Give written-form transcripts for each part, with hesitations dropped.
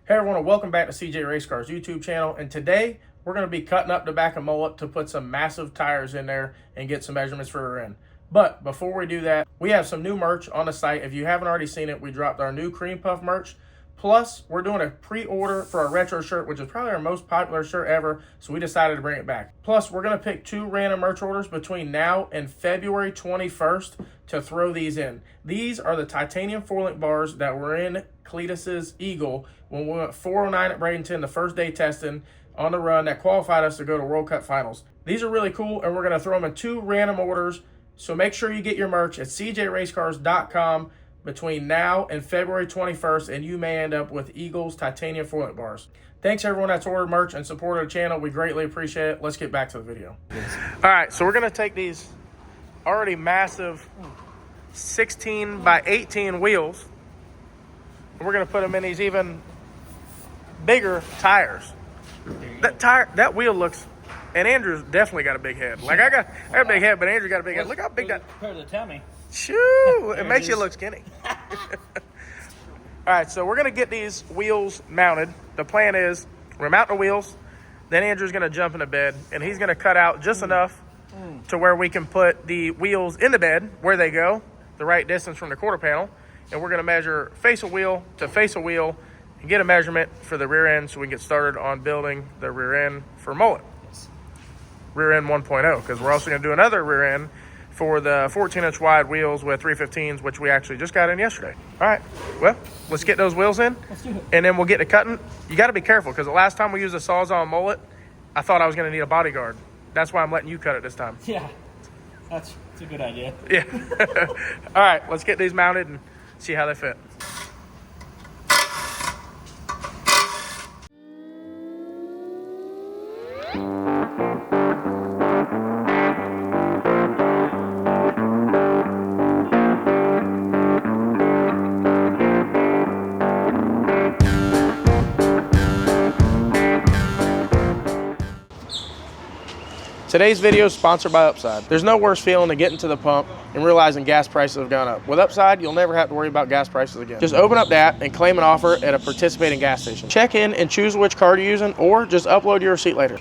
Hey everyone, and welcome back to CJRaceCars YouTube channel. And today we're going to be cutting up the back of Mullet to put some massive tires in there and get some measurements for rear end. But before we do that, we have some new merch on the site. If you haven't already seen it, we dropped our new cream puff merch. Plus, we're doing a pre-order for our retro shirt, which is probably our most popular shirt ever, so we decided to bring it back. Plus, we're going to pick 2 random merch orders between now and February 21st to throw these in. These are the titanium 4-link bars that were in Cletus's Eagle when we went 409 at Bradenton the first day testing on the run that qualified us to go to World Cup Finals. These are really cool, and we're going to throw them in 2 random orders, so make sure you get your merch at CJRaceCars.com between now and February 21st, and you may end up with Eagles titanium 4-link bars. Thanks everyone that's ordered merch and supported the channel. We greatly appreciate it. Let's get back to the video. All right, so we're going to take these already massive 16 by 18 wheels, and we're going to put them in these even bigger tires. That wheel looks, and Andrew's definitely got a big head. Like I got a big head, but Andrew got a big head. Look how big that. Compared to the tummy. Shoo! It makes you look skinny. All right, so we're going to get these wheels mounted. The plan is we're mounting the wheels, then Andrew's going to jump in the bed, and he's going to cut out just enough to where we can put the wheels in the bed where they go, the right distance from the quarter panel, and we're going to measure face of wheel to face of wheel and get a measurement for the rear end so we can get started on building the rear end for Mullet. Rear end 1.0, because we're also going to do another rear end for the 14-inch wide wheels with 315s, which we actually just got in yesterday. All right, well, let's get those wheels in, and then we'll get to cutting. You got to be careful, because the last time we used a Sawzall Mullet, I thought I was going to need a bodyguard. That's why I'm letting you cut it this time. Yeah, that's a good idea. Yeah. All right, let's get these mounted and see how they fit. Today's video is sponsored by Upside. There's no worse feeling than getting to the pump and realizing gas prices have gone up. With Upside, you'll never have to worry about gas prices again. Just open up the app and claim an offer at a participating gas station. Check in and choose which card you're using, or just upload your receipt later.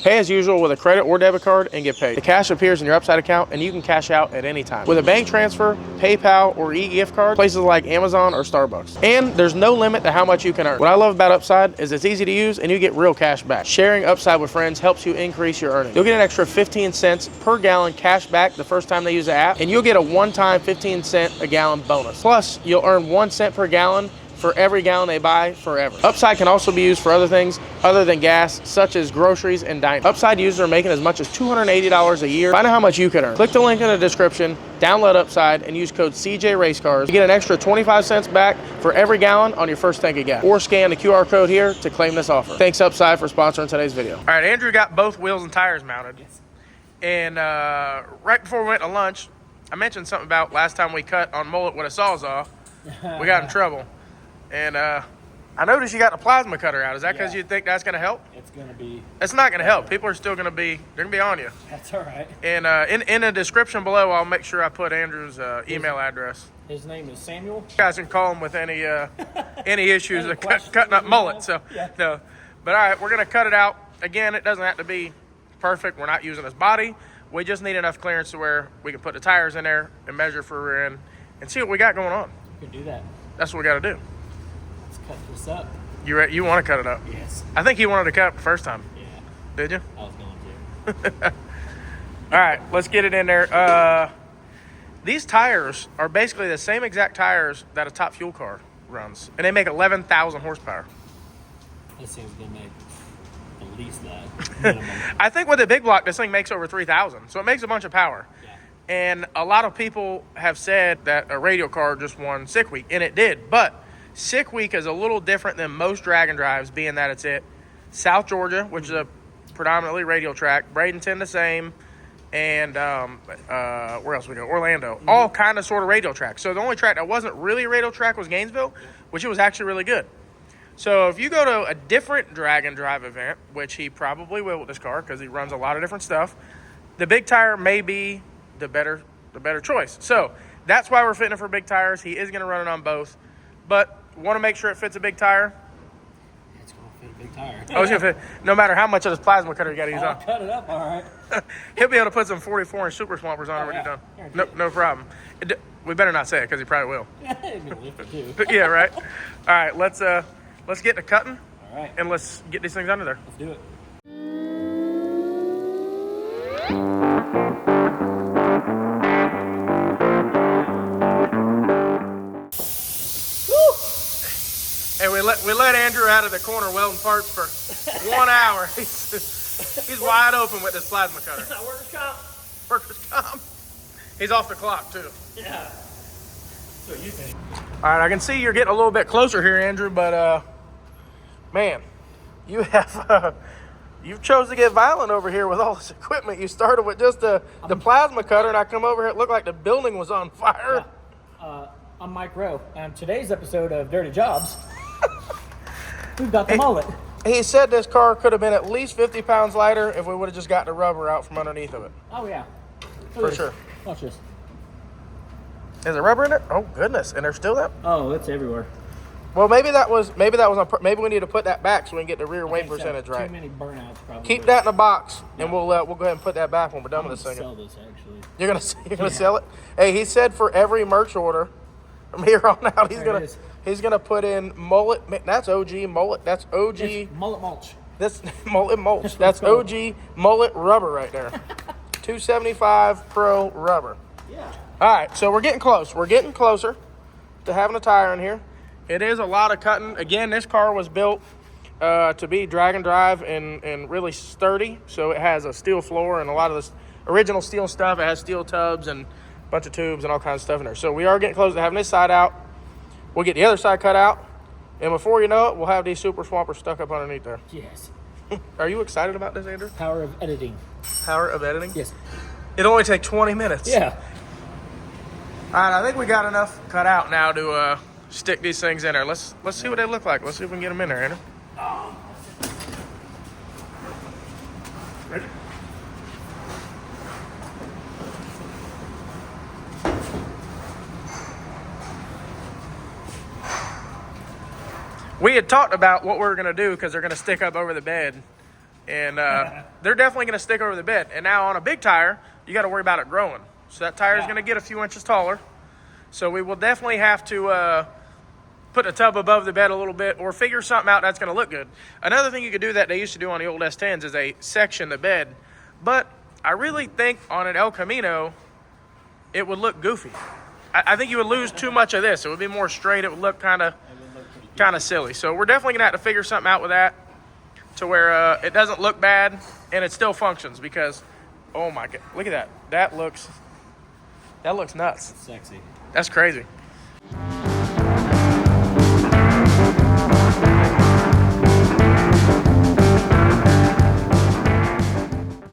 Pay as usual with a credit or debit card and get paid. The cash appears in your Upside account and you can cash out at any time. With a bank transfer, PayPal, or e-gift card, places like Amazon or Starbucks. And there's no limit to how much you can earn. What I love about Upside is it's easy to use and you get real cash back. Sharing Upside with friends helps you increase your earnings. You'll get an extra 15 cents per gallon cash back the first time they use the app, and you'll get a one-time 15 cent a gallon bonus. Plus, you'll earn 1 cent per gallon for every gallon they buy forever. Upside can also be used for other things other than gas, such as groceries and dining. Upside users are making as much as $280 a year. Find out how much you could earn. Click the link in the description, download Upside, and use code CJRaceCars. You get an extra 25 cents back for every gallon on your first tank of gas. Or scan the QR code here to claim this offer. Thanks Upside for sponsoring today's video. All right, Andrew got both wheels and tires mounted. Yes. And right before we went to lunch, I mentioned something about last time we cut on Mullet with a Sawzall. We got in trouble. And I noticed you got the plasma cutter out. Is that because you think that's going to help? It's going to be... It's not going to help. People are still going to be, they're going to be on you. That's all right. And in the description below, I'll make sure I put Andrew's email address. His name is Samuel. You guys can call him with any issues of cutting up Mullet. So, yeah. No. But all right, we're going to cut it out. Again, it doesn't have to be perfect. We're not using his body. We just need enough clearance to where we can put the tires in there and measure for rear end and see what we got going on. You can do that. That's what we got to do. Let's cut this up. You want to cut it up? Yes. I think you wanted to cut it the first time. Yeah. Did you? I was going to. All right, let's get it in there. These tires are basically the same exact tires that a top fuel car runs, and they make 11,000 horsepower. This thing's going to make at least that minimum. I think with a big block, this thing makes over 3,000, so it makes a bunch of power. Yeah. And a lot of people have said that a radial car just won Sick Week, and it did, but Sick Week is a little different than most drag and drives, being that it's at South Georgia, which is a predominantly radial track, Bradenton the same, and where else we go? Orlando. All kind of sort of radial tracks. So the only track that wasn't really a radial track was Gainesville, which it was actually really good. So if you go to a different drag and drive event, which he probably will with this car because he runs a lot of different stuff, the big tire may be the better choice. So that's why we're fitting it for big tires. He is going to run it on both. But Want to make sure it fits a big tire. It's going to fit a big tire. I was gonna fit, no matter how much of this plasma cutter you got to use I'll on. cut it up, all right. He'll be able to put some 44-inch super swampers on it when you're done. No problem. We better not say it because he probably will. He's going to lift it too. Yeah, right. All right, let's get to cutting. All right. And let's get these things under there. Let's do it. Hey, we let Andrew out of the corner welding parts for 1 hour. He's wide open with this plasma cutter. Workers' comp. Workers' comp. He's off the clock too. Yeah. That's what you think. All right, I can see you're getting a little bit closer here, Andrew, but man, you have you've chose to get violent over here with all this equipment. You started with just the plasma cutter, and I come over here, it looked like the building was on fire. Yeah. I'm Mike Rowe, and today's episode of Dirty Jobs, we've got the mullet. He said this car could have been at least 50 pounds lighter if we would have just got the rubber out from underneath of it. Oh, yeah. For sure. Watch this. Is there rubber in it? Oh goodness! And there's still that. Oh, it's everywhere. Well, maybe that was on. Maybe we need to put that back so we can get the rear weight percentage right. Too many burnouts, probably. Keep that in a box, and we'll go ahead and put that back when we're done with this thing. Sell this actually. You're gonna sell it? Hey, he said for every merch order from here on out, he's gonna put in mullet. That's OG mullet. That's OG it's mullet mulch. This mullet mulch. That's OG mullet rubber right there. 275 Pro rubber. Yeah. All right, so we're getting close. We're getting closer to having a tire in here. It is a lot of cutting. Again, this car was built to be drag and drive and really sturdy. So it has a steel floor and a lot of this original steel stuff. It has steel tubs and a bunch of tubes and all kinds of stuff in there. So we are getting close to having this side out. We'll get the other side cut out. And before you know it, we'll have these super swampers stuck up underneath there. Yes. Are you excited about this, Andrew? Power of editing. Power of editing? Yes. It'll only take 20 minutes. Yeah. All right, I think we got enough cut out now to stick these things in there. Let's see what they look like. Let's see if we can get them in there, Andrew. Ready? We had talked about what we were going to do because they're going to stick up over the bed. And they're definitely going to stick over the bed. And now on a big tire, you got to worry about it growing. So that tire is going to get a few inches taller. So we will definitely have to put a tub above the bed a little bit or figure something out that's going to look good. Another thing you could do that they used to do on the old S10s is they section the bed. But I really think on an El Camino, it would look goofy. I think you would lose too much of this. It would be more straight. It would look kind of silly. So we're definitely going to have to figure something out with that to where it doesn't look bad and it still functions because, oh my God, look at that. That looks nuts. It's sexy. That's crazy.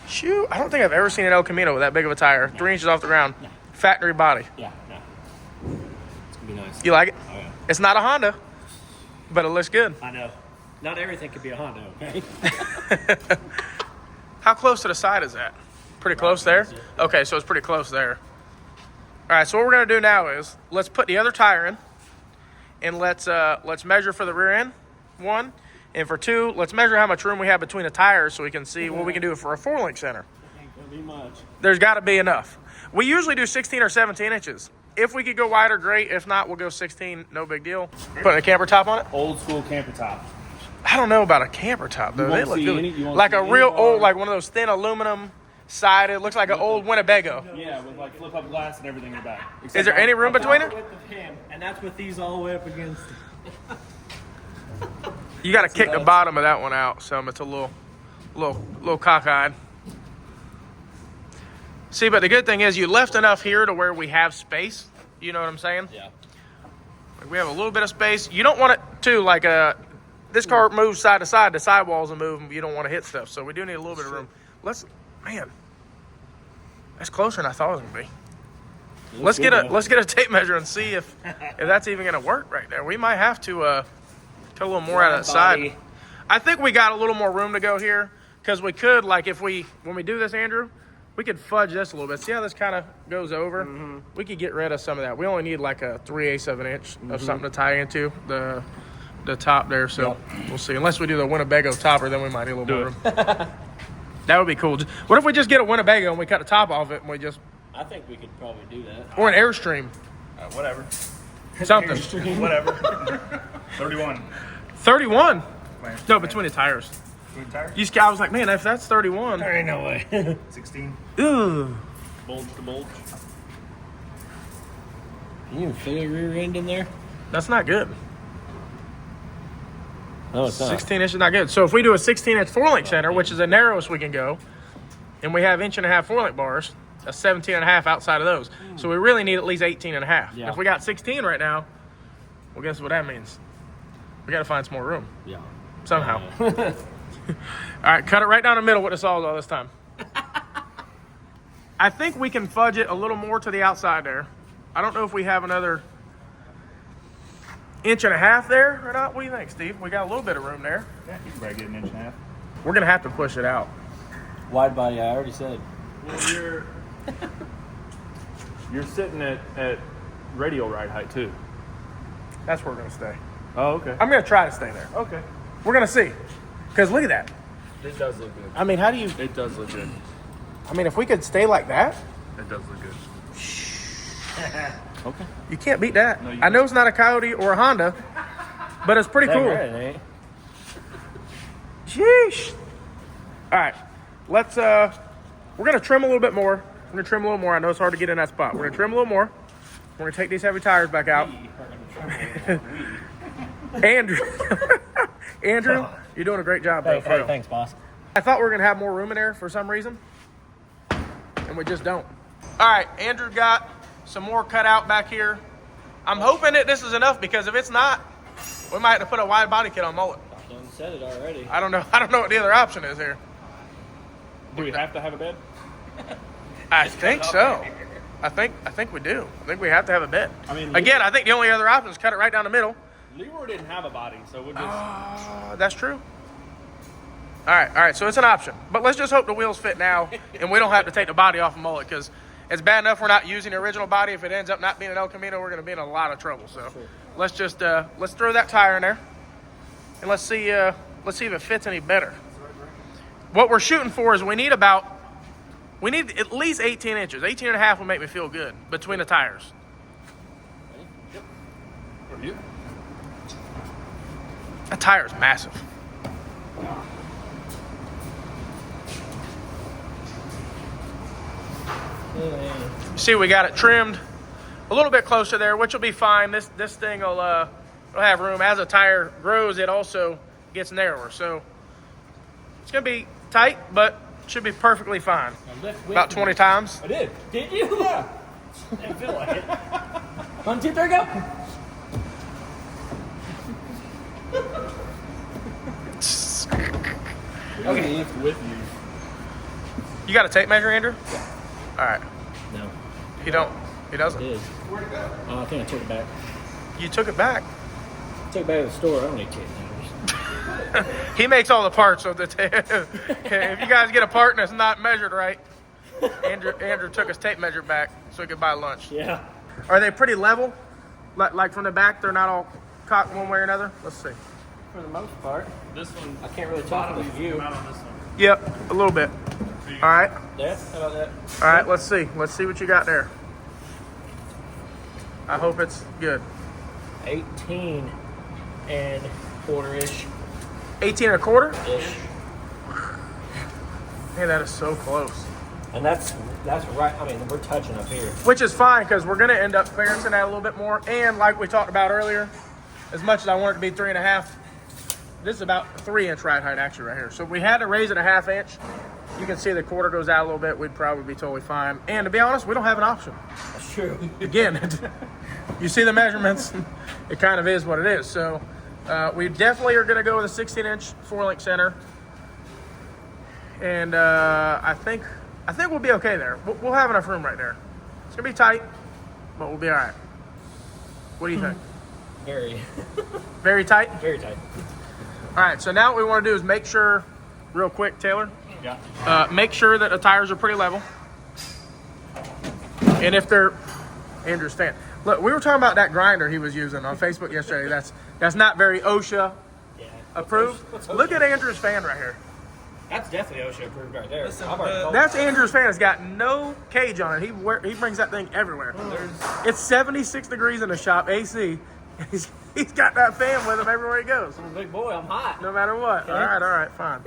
Shoot, I don't think I've ever seen an El Camino with that big of a tire. 3 inches off the ground. No. Factory body. Yeah, no. It's going to be nice. You like it? Oh, yeah. It's not a Honda, but it looks good. I know. Not everything could be a Honda, okay? How close to the side is that? Pretty close there? Okay, so it's pretty close there. All right, so what we're going to do now is let's put the other tire in, and let's measure for the rear end, 1, and for 2, let's measure how much room we have between the tires so we can see what we can do for a 4-link center. Ain't going to be much. There's got to be enough. We usually do 16 or 17 inches. If we could go wider, great. If not, we'll go 16, no big deal. Put a camper top on it? Old school camper top. I don't know about a camper top, though. They look good. Like a real old, like one of those thin aluminum sided. It looks like an old Winnebago. Yeah, with like flip up glass and everything in the back. Is there any room between it? Width of him, and that's with these all the way up against. You got to kick the bottom of that one out, so it's a little cockeyed. See, but the good thing is you left enough here to where we have space. You know what I'm saying? Yeah. Like we have a little bit of space. You don't want it to like this car moves side to side. The sidewalls will move. You don't want to hit stuff, so we do need a little bit of room. Man, that's closer than I thought it was gonna be. Let's get a tape measure and see if that's even gonna work right there. We might have to cut a little more out of that side. I think we got a little more room to go here because we could, like, when we do this, Andrew, we could fudge this a little bit. See how this kind of goes over? We could get rid of some of that. We only need like a 3/8 of an inch of something to tie into the top there. So we'll see. Unless we do the Winnebago topper, then we might need a little more room. That would be cool. What if we just get a Winnebago and we cut the top off it and we just... I think we could probably do that. Or an Airstream. Whatever. Something. Whatever. 31. 31? No, between the tires. Between tires? I was like, man, if that's 31. There ain't no way. 16. Ugh. Bulge to bulge. Can you even fit a rear end in there? That's not good. No, it's not. 16 inch is not good. So if we do a 16-inch 4-link center, which is the narrowest we can go, and we have 1.5-inch 4-link bars, that's 17.5 outside of those. So we really need at least 18.5. Yeah. If we got 16 right now, well, guess what that means? We got to find some more room. Yeah. Somehow. All right, cut it right down the middle with the Sawzall this time. I think we can fudge it a little more to the outside there. I don't know if we have another 1.5 inch there or not. What do you think, Steve? We got a little bit of room there. Yeah, you can probably get 1.5 inches. We're going to have to push it out. Wide body, I already said. Well, you're sitting at radial ride height too. That's where we're going to stay. Oh, okay. I'm going to try to stay there. Okay. We're going to see. Because look at that. It does look good. I mean, how do you... It does look good. I mean, if we could stay like that, It does look good. Okay. you can't beat that. No, you I know it's not a Coyote or a Honda, but it's pretty Damn cool. right it ain't. Sheesh. All right. Let's, we're going to trim a little bit more. We're going to trim a little more. I know it's hard to get in that spot. We're going to trim a little more. We're going to take these heavy tires back out. Andrew, you're doing a great job, though. For real. Thanks, boss. I thought we were going to have more room in there for some reason, and we just don't. All right, Andrew got some more cut out back here. I'm hoping that this is enough, because if it's not, we might have to put a wide body kit on Mullet. Done said it already. I don't know what the other option is here. Do we have to have a bed? I think so. I think we do. I think we have to have a bed. I mean, Again, I think the only other option is cut it right down the middle. Leroy didn't have a body, so we'll just. That's true. All right. So it's an option, but let's just hope the wheels fit now, and we don't have to take the body off of Mullet, because it's bad enough we're not using the original body. If it ends up not being an El Camino, we're going to be in a lot of trouble. So let's just let's throw that tire in there, and let's see if it fits any better. What we're shooting for is we need at least 18 inches. 18.5 will make me feel good between the tires. Are you? That tire is massive. See, we got it trimmed a little bit closer there, which will be fine. This thing will have room. As a tire grows, it also gets narrower. So it's going to be tight, but should be perfectly fine. About 20 times. I did. Did you? Yeah. Didn't feel like it. 1, 2, 3, go. Okay. With you. You got a tape measure, Andrew? Yeah. All right. No. You don't. He doesn't. It is. Where'd it go? I think I took it back. You took it back. Took it back to the store. I don't need tape measures. He makes all the parts of the tape. If you guys get a part and it's not measured right, Andrew took his tape measure back so he could buy lunch. Yeah. Are they pretty level? Like from the back, they're not all cocked one way or another? Let's see. For the most part. This one. I can't really talk with you. Out on this one. Yep, a little bit. All right. Yeah, how about that? All right, let's see. Let's see what you got there. I hope it's good. 18 and quarter-ish. 18 1/4? Ish. Man, that is so close. And that's right. I mean, we're touching up here. Which is fine, because we're going to end up clearancing that a little bit more. And like we talked about earlier, as much as I want it to be 3.5, this is about 3-inch ride height actually right here. So if we had to raise it a 1/2 inch, you can see the quarter goes out a little bit, we'd probably be totally fine. And to be honest, we don't have an option. That's true. Again, you see the measurements, it kind of is what it is. So we definitely are going to go with a 16-inch 4-link center. And I think we'll be okay there. We'll have enough room right there. It's going to be tight, but we'll be all right. What do you think? Very. Very tight? Very tight. All right, so now what we want to do is make sure, real quick, Taylor, Yeah. make sure that the tires are pretty level. And if they're Andrew's fan, look, we were talking about that grinder he was using on Facebook yesterday. That's not very OSHA approved. What's Look at Andrew's fan right here. That's definitely OSHA approved right there. Listen, I've already told That's you. Andrew's fan. It's got no cage on it. He brings that thing everywhere. It's 76 degrees in the shop, AC. He's got that fan with him everywhere he goes, I'm a big boy. I'm hot. no matter what. Okay. All right, fine.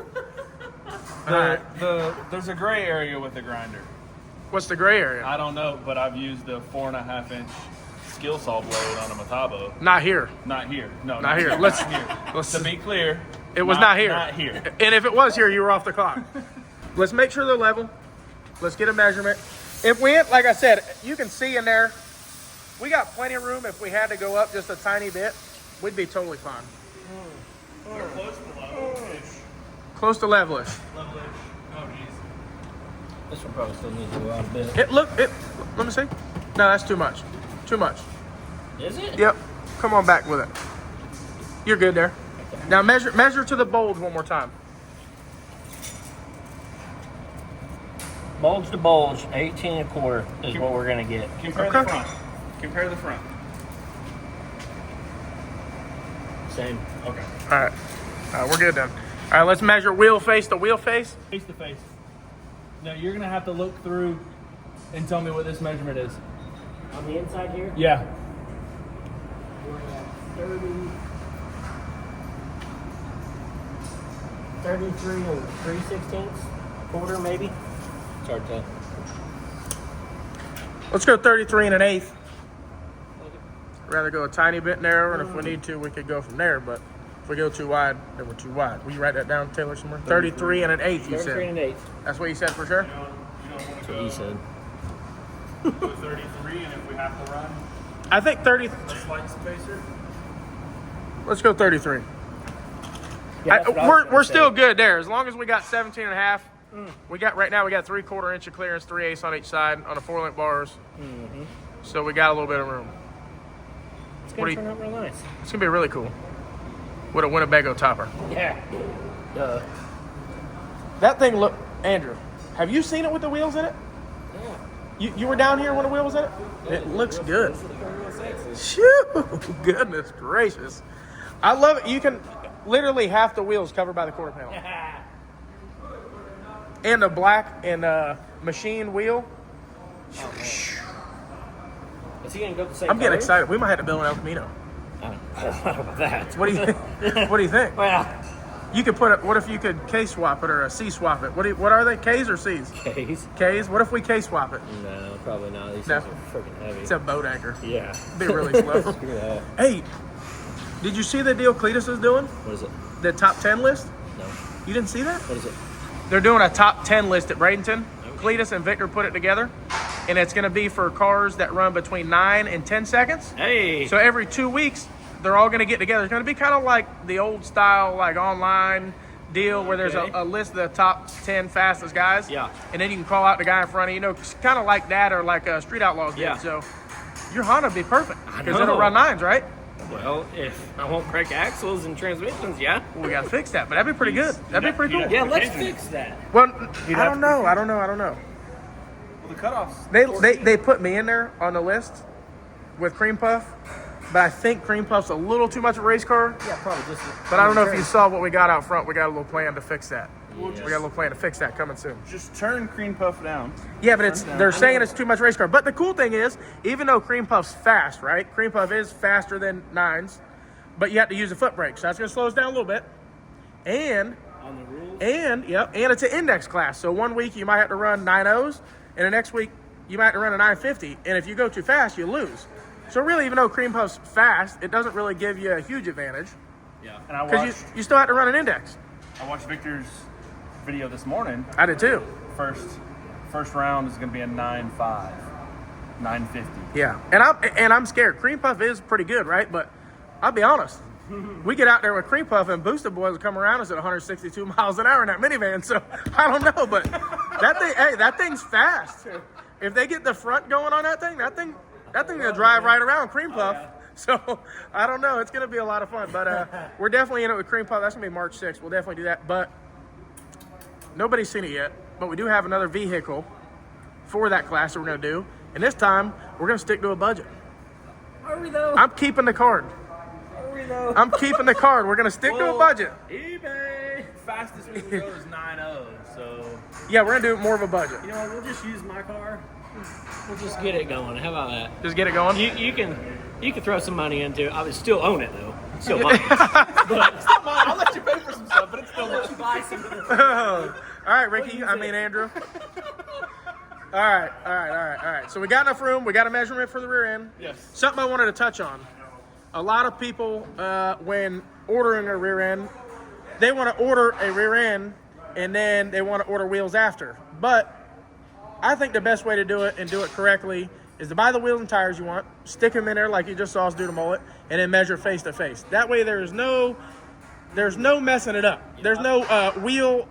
All right. There's a gray area with the grinder. What's the gray area? I don't know, but I've used a 4.5-inch skill saw blade on a Metabo. Not here. Not here. No, Not here. Not Let's- here. let's- To be clear, It was not here. Not here. And if it was here, you were off the clock. Let's make sure they're level. Let's get a measurement. If we, like I said, you can see in there, we got plenty of room. If we had to go up just a tiny bit, we'd be totally fine. They're close to level-ish. Close to levelish. Level-ish. Oh, geez. This one probably still needs to go out a bit. Let me see. No, that's too much. Too much. Is it? Yep. Come on back with it. You're good there. Now measure to the bulge one more time. Bulge to bulge, 18 1/4 is what we're gonna get. Compare Okay. the front. Compare the front. Same. Okay. All right, we're good then. All right, let's measure wheel face to wheel face. Face to face. Now you're gonna have to look through and tell me what this measurement is. On the inside here, Yeah. we're at 33 and 3/16, quarter maybe. It's hard to tell. Let's go 33 and an eighth. Rather go a tiny bit narrower, and if we need to, we could go from there. But if we go too wide, then we're too wide. Will you write that down, Taylor, somewhere? 33 and an eighth, you 33 and said. an 1/8. That's what you said for sure? You don't want That's to what go he said. 33, and if we have to run I think 30. a slight spacer. Let's go 33. Yeah, that's what I was We're gonna still say. good there. As long as we got 17 and a half. We got right now. We got 3/4 inch of clearance, 3/8 on each side on the 4-link bars. So we got a little bit of room. It's What gonna do you- turn out real nice. It's gonna be really cool with a Winnebago topper. Yeah. That thing look, Andrew. Have you seen it with the wheels in it? You were down here when the wheel was in it? It looks good. Shoo! Goodness gracious. I love it. You can literally half the wheels covered by the quarter panel. And the black and machine wheel. Is he gonna go the same I'm getting colors? excited. We might have to build an El Camino. I don't know about that. What do you think? What do you think? Well, You could what if you could K swap it or a C swap it? What are they? K's or C's? case? K's? What if we K swap it? No, probably not. These No. things are freaking heavy. It's a boat anchor. Yeah. Be really slow. Screw that. Hey, did you see the deal Cletus is doing? What is it? The top 10 list? No. You didn't see that? What is it? They're doing a top 10 list at Bradenton. Cletus and Victor put it together. And it's going to be for cars that run between 9 and 10 seconds. Hey. So every 2 weeks, they're all going to get together. It's going to be kind of like the old style, like online deal where there's Okay. a list of the top 10 fastest guys. Yeah. And then you can call out the guy in front of you. You know, kind of like that or like Street Outlaws did. Yeah. So your Honda would be perfect because know. it'll run 9s, right? Well, if I won't break axles and transmissions, yeah. Well, we got to fix that, but that'd be pretty good. That'd be pretty cool. Yeah, let's fix that. Well, You'd I have don't to know. be- I don't know. Well, the cutoffs. They put me in there on the list with Cream Puff, but I think Cream Puff's a little too much of a race car. Yeah, probably just. But I don't know if you saw what we got out front. We got a little plan to fix that. We'll We got a little plan to fix that coming soon. Just turn Cream Puff down. Yeah, but down. they're saying it's too much race car. But the cool thing is, even though Cream Puff's fast, right? Cream Puff is faster than 9s, but you have to use a foot brake, so that's going to slow us down a little bit. And On the rules. and it's an index class. So 1 week you might have to run 9.0s, and the next week you might have to run a 950. And if you go too fast, you lose. So really, even though Cream Puff's fast, it doesn't really give you a huge advantage Yeah. And I because watched, you still have to run an index. I watched Victor's video this morning. I did too. First round is going to be a 9.5, 950. Yeah, and I'm scared. Cream Puff is pretty good, right? But I'll be honest. We get out there with Cream Puff and Boosted Boys will come around us at 162 miles an hour in that minivan. So I don't know, but that thing's fast. If they get the front going on that thing will drive right around Cream Puff. So I don't know. It's gonna be a lot of fun. But we're definitely in it with Cream Puff. That's gonna be March 6th. We'll definitely do that. But nobody's seen it yet. But we do have another vehicle for that class that we're gonna do. And this time, we're going to stick to a budget. Are we though? I'm keeping the card. Are we though? I'm keeping the card. We're going to stick to a budget. eBay. Fastest we can go is 9.0. So Yeah, we're going to do more of a budget. You know what? We'll just use my car. We'll just get it going. How about that? Just get it going. You can throw some money into it. I would still own it though. It's still mine. it's still mine. I'll let you pay for some stuff, but it's still I'll let you buy some. All right, Ricky. I mean, Andrew. All right. So we got enough room. We got a measurement for the rear end. Yes. Something I wanted to touch on. A lot of people, when ordering a rear end, they want to order a rear end and then they want to order wheels after. But I think the best way to do it and do it correctly is to buy the wheels and tires you want, stick them in there like you just saw us do to Mullet, and then measure face to face. That way there's no messing it up. There's no wheel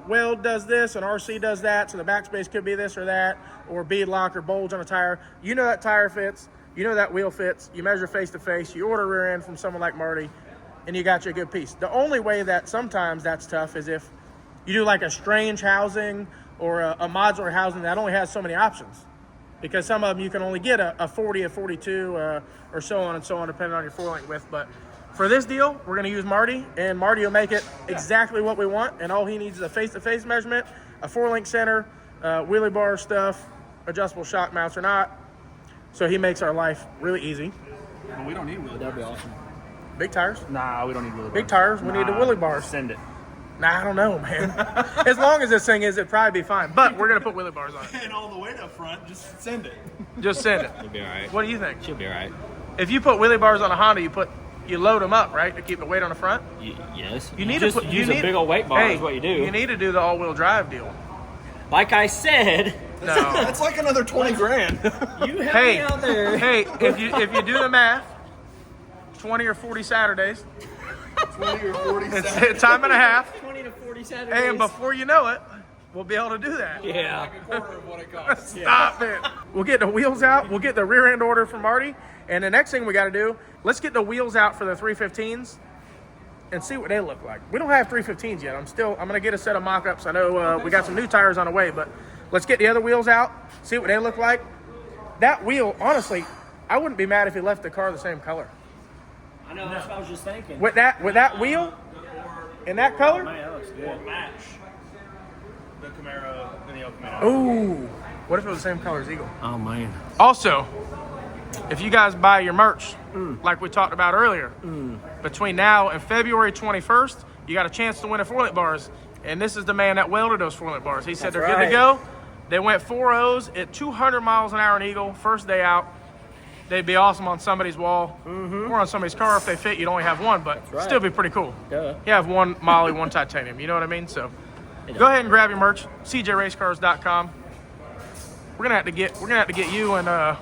weld does this and RC does that, so the backspace could be this or that, or bead lock or bulge on a tire. You know that tire fits. You know that wheel fits. You measure face to face. You order rear end from someone like Marty, and you got you a good piece. The only way that sometimes that's tough is if you do like a strange housing or a modular housing that only has so many options. Because some of them you can only get a 40, a 42, or so on and so on, depending on your four-link width. But for this deal, we're going to use Marty, and Marty will make it exactly what we want. And all he needs is a face-to-face measurement, a four-link center, wheelie bar stuff, adjustable shock mounts or not. So he makes our life really easy. Well, we don't need wheelie. That'd be awesome. Big tires. Nah, we don't need wheelie bars. Big tires. We need the wheelie bars. Send it. Nah, I don't know, man. As long as this thing is, it'd probably be fine. But we're going to put wheelie bars on it. And all the way up front, just send it. Just send it. It'll be all right. What do you think? She'll be all right. If you put wheelie bars on a Honda, you load them up, right, to keep the weight on the front. Yes. You need just to put use a big old weight bar. Is what you do. You need to do the all-wheel drive deal. Like I said, No. That's like another 20 grand. you help me out there. Hey, if you do the math, 20 or 40 Saturdays, 20 or 40 it's time and a half, 20 to 40 Saturdays. and before you know it, we'll be able to do that. Yeah. a quarter of what it costs. Stop it. We'll get the wheels out. We'll get the rear end order from Marty. And the next thing we got to do, let's get the wheels out for the 315s and see what they look like. We don't have 315s yet. I'm going to get a set of mock-ups. I know we got some new tires on the way, but let's get the other wheels out, see what they look like. That wheel, honestly, I wouldn't be mad if he left the car the same color. I know, that's what I was just thinking. With that wheel in that color? Man, that looks good. Match the Camaro and the El Camino. Ooh. What if it was the same color as Eagle? Oh, man. Also, if you guys buy your merch, like we talked about earlier, between now and February 21st, you got a chance to win a 4-link bars. And this is the man that welded those 4-link bars. He said they're good to go. They went 4.0s at 200 miles an hour in Eagle, first day out. They'd be awesome on somebody's wall or on somebody's car. If they fit, you'd only have one, but still be pretty cool. Duh. You have one Molly, one titanium. You know what I mean? So go ahead and grab your merch. CJRaceCars.com. We're gonna have to get you and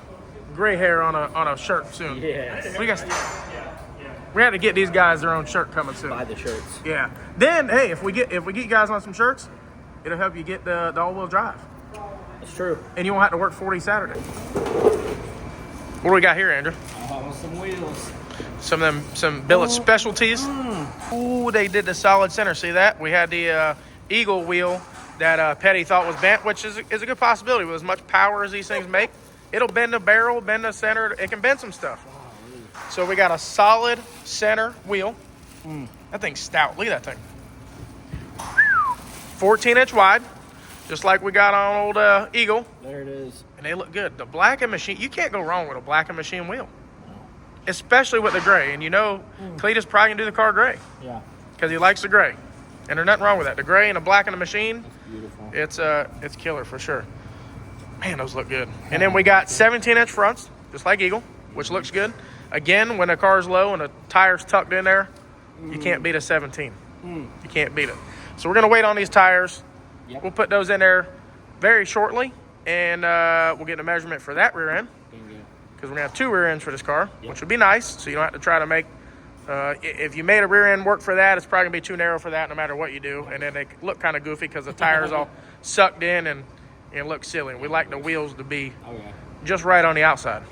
gray hair on a shirt soon. Yes. We have to get these guys their own shirt coming soon. Buy the shirts. Yeah. Then hey, if we get you guys on some shirts, it'll help you get the all-wheel drive, That's true. and you won't have to work 40 Saturdays. What do we got here, Andrew? Oh, some wheels. Some billet specialties. Ooh, they did the solid center. See that? We had the Eagle wheel that Petty thought was bent, which is a good possibility. With as much power as these things make, it'll bend the barrel, bend the center. It can bend some stuff. So we got a solid center wheel. That thing's stout. Look at that thing. 14-inch wide, just like we got on old Eagle. There it is. And they look good. The Black & Machine, you can't go wrong with a Black & Machine wheel. Especially with the gray. And you know, Cletus probably can do the car gray. Yeah. Because he likes the gray. And there's nothing wrong with that. The gray and the Black & the Machine, Beautiful. it's killer for sure. Man, those look good. And then we got 17-inch fronts, just like Eagle, which looks good. Again, when the car's low and the tire's tucked in there, you can't beat a 17. You can't beat it. So we're going to wait on these tires. Yep. We'll put those in there very shortly. And we'll get a measurement for that rear end. Because we're going to have 2 rear ends for this car, which would be nice. So you don't have to try to make, if you made a rear end work for that, it's probably going to be too narrow for that no matter what you do. And then they look kind of goofy because the tire's all sucked in and look silly. We like the wheels to be just right on the outside.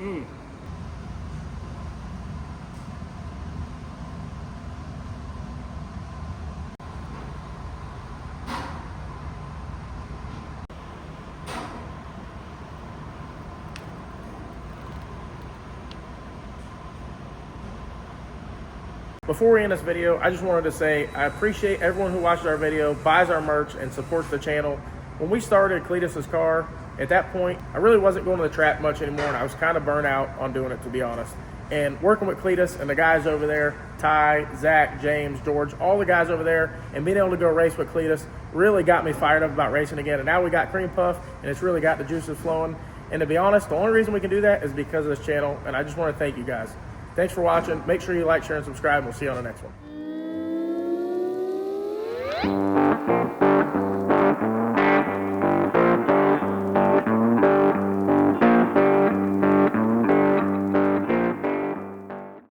Before we end this video, I just wanted to say I appreciate everyone who watches our video, buys our merch, and supports the channel. When we started Cletus's car, at that point, I really wasn't going to the track much anymore, and I was kind of burnt out on doing it, to be honest. And working with Cletus and the guys over there, Ty, Zach, James, George, all the guys over there, and being able to go race with Cletus really got me fired up about racing again. And now we got Cream Puff, and it's really got the juices flowing. And to be honest, the only reason we can do that is because of this channel, and I just want to thank you guys. Thanks for watching. Make sure you like, share, and subscribe, and we'll see you on the next one.